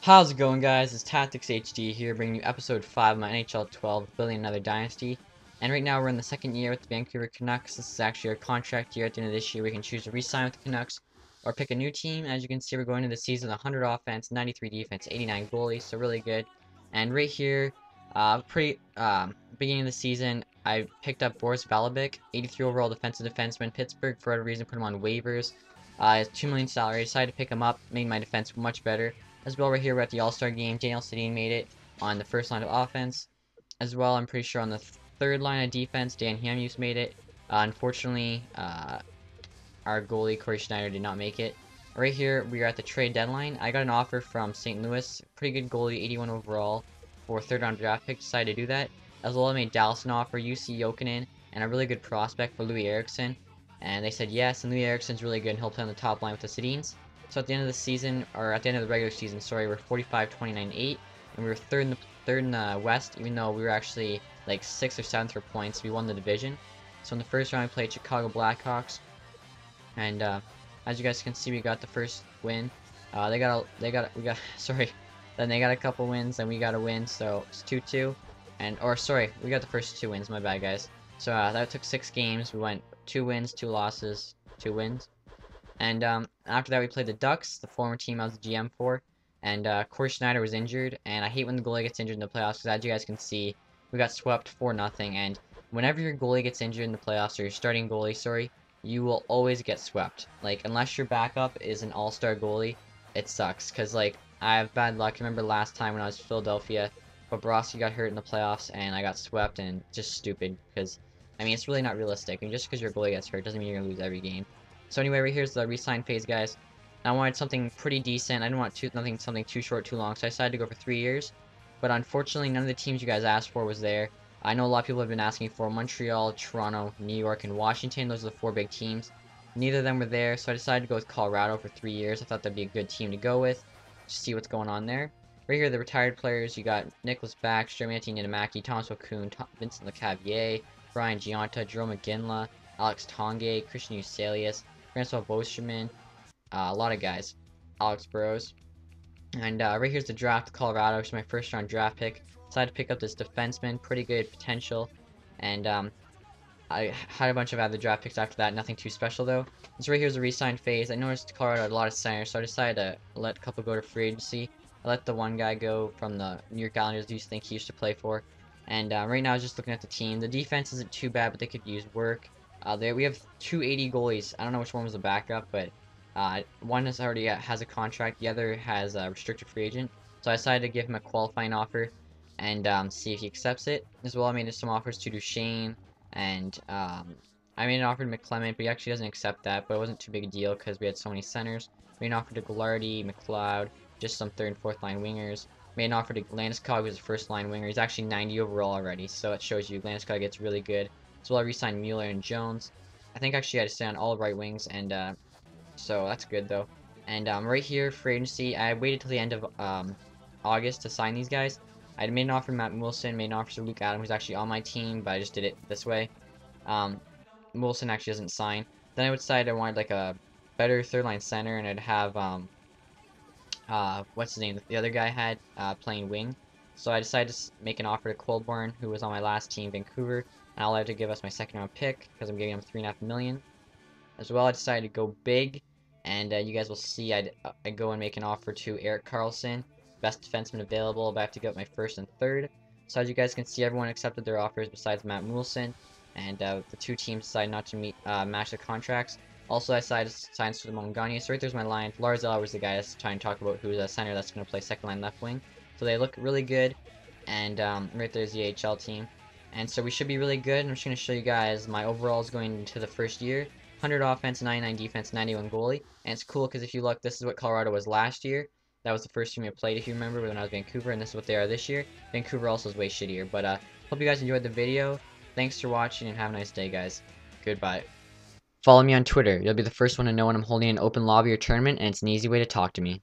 How's it going, guys? It's TacTixHD here, bringing you episode 5 of my NHL 12, Building Another Dynasty. And right now we're in the second year with the Vancouver Canucks. This is actually our contract year. At the end of this year, we can choose to re-sign with the Canucks or pick a new team. As you can see, we're going into the season with 100 offense, 93 defense, 89 goalies, so really good. And right here, beginning of the season, I picked up Boris Balabik, 83 overall defensive defenseman. Pittsburgh, for whatever reason, put him on waivers. Has $2 million salary. I decided to pick him up, made my defense much better. As well, right here, we're at the All-Star game. Daniel Sedin made it on the first line of offense. As well, I'm pretty sure on the third line of defense, Dan Hamhuis made it. Unfortunately, our goalie, Corey Schneider, did not make it. Right here, we are at the trade deadline. I got an offer from St. Louis. Pretty good goalie, 81 overall, for a third-round draft pick. Decided to do that. As well, I made Dallas an offer, UC Jokinen, and a really good prospect for Louis Eriksson. And they said yes, and Louis Eriksson's really good, and he'll play on the top line with the Sedins. So at the end of the season, or at the end of the regular season, sorry, we're 45-29-8, and we were third in the West, even though we were actually like 6th or 7th for points. We won the division. So in the first round, we played Chicago Blackhawks, and as you guys can see, we got the first win. Then they got a couple wins, and we got a win, so it's 2-2. We got the first 2 wins. My bad, guys. So that took 6 games. We went 2 wins, 2 losses, 2 wins. And after that, we played the Ducks, the former team I was the GM for. And Corey Schneider was injured. And I hate when the goalie gets injured in the playoffs because, as you guys can see, we got swept 4-0. And whenever your goalie gets injured in the playoffs, or your starting goalie, sorry, you will always get swept. Like, unless your backup is an all-star goalie, it sucks. Because, like, I have bad luck. I remember last time when I was in Philadelphia, Bobrovsky got hurt in the playoffs, and I got swept, and just stupid. Because, I mean, it's really not realistic. I mean, just because your goalie gets hurt doesn't mean you're going to lose every game. So anyway, right here's the re-sign phase, guys. I wanted something pretty decent. I didn't want something too short, too long, so I decided to go for 3 years. But unfortunately, none of the teams you guys asked for was there. I know a lot of people have been asking for Montreal, Toronto, New York, and Washington. Those are the 4 big teams. Neither of them were there, so I decided to go with Colorado for 3 years. I thought that'd be a good team to go with. Just see what's going on there. Right here, the retired players. You got Nicholas Bax, Jeremy Niedemaki, Thomas O'Kuhn, Vincent Lecavalier, Brian Gionta, Jerome McGinley, Alex Tongue, Christian Uselius, Francois Bosterman, a lot of guys. Alex Burrows. And right here's the draft, Colorado, which is my first round draft pick. Decided to pick up this defenseman, pretty good potential. And I had a bunch of other draft picks after that, nothing too special though. So right here's the re-sign phase. I noticed Colorado had a lot of centers, so I decided to let a couple go to free agency. I let the one guy go from the New York Islanders who he used to play for. And right now I was just looking at the team. The defense isn't too bad, but they could use work. We have 280 goalies. I don't know which one was the backup, but one already has a contract. The other has a restricted free agent. So I decided to give him a qualifying offer and see if he accepts it. As well, I made some offers to Duchesne, and I made an offer to McClement, but he actually doesn't accept that. But it wasn't too big a deal because we had so many centers. Made an offer to Goularty, McLeod, just some 3rd and 4th line wingers. Made an offer to Landeskog, who's a 1st line winger. He's actually 90 overall already, so it shows you Landeskog gets really good. So I re-signed Mueller and Jones. I think actually I had to stay on all right wings, and so that's good though. And right here, free agency, I waited till the end of August to sign these guys. I made an offer to Matt Wilson, made an offer to Luke Adams, who's actually on my team, but I just did it this way. Wilson actually doesn't sign. Then I decided I wanted like a better 3rd line center, and I'd have what's his name? The other guy had playing wing. So I decided to make an offer to Colborne, who was on my last team, Vancouver, and I allowed to give us my 2nd round pick because I'm giving him $3.5 million. As well, I decided to go big, and you guys will see I'd go and make an offer to Erik Karlsson, best defenseman available, but I have to give up my 1st and 3rd. So as you guys can see, everyone accepted their offers besides Matt Wilson, and the 2 teams decided not to match the contracts. Also, I decided to sign Simon Gagne. So right there's my line. Lars Eller was the guy that's trying to talk about who's a center that's going to play 2nd line left wing. So they look really good, and right there's the AHL team. And so we should be really good, and I'm just going to show you guys my overalls going into the first year. 100 offense, 99 defense, 91 goalie. And it's cool because if you look, this is what Colorado was last year. That was the first team I played, if you remember, when I was Vancouver, and this is what they are this year. Vancouver also is way shittier. But hope you guys enjoyed the video. Thanks for watching, and have a nice day, guys. Goodbye. Follow me on Twitter. You'll be the first one to know when I'm holding an open lobby or tournament, and it's an easy way to talk to me.